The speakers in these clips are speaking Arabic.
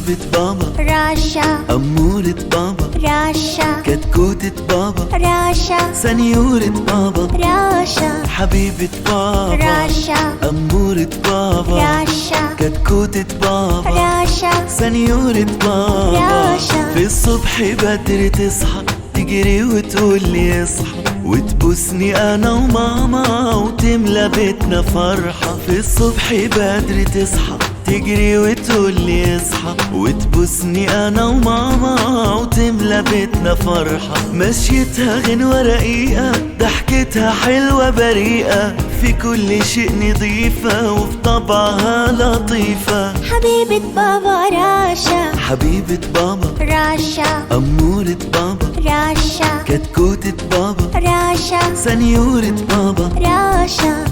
حبيبة بابا راشا، أمورة بابا راشا، كتكوتة بابا راشا، سنيورة بابا راشا، حبيبة بابا راشا، أمورة بابا راشا، كتكوتة بابا راشا، سنيورة بابا راشا. في الصبح بدري تصحى تجري وتقولي اصحى وتبوسني انا وماما وتملى بيتنا فرحة. في الصبح بدري تصحى تجري وتقولي اصحى وتبوسني انا وماما وتملى بيتنا فرحة. مشيتها غنوة رقيقة ضحكتها حلوة بريئة في كل شيء نظيفة وفي طبعها لطيفة. حبيبة بابا راشا، حبيبة بابا راشا، أمورة بابا راشا، كتكوتة بابا راشا، سنيورة بابا راشا.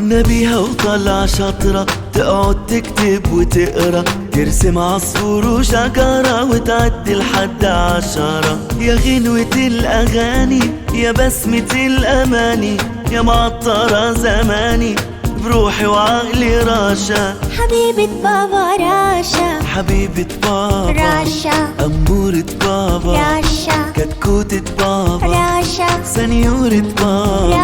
نبيها وطلع شاطرة تقعد تكتب وتقرا ترسم عصفور وشجرة وتعد لحد 10. يا غنوة الأغاني يا بسمة الأماني يا معطرة زماني بروحي وعقلي راشا. حبيبة بابا راشا، حبيبة بابا راشا، أمورة بابا راشا، كتكوتة بابا راشا، سنيورة بابا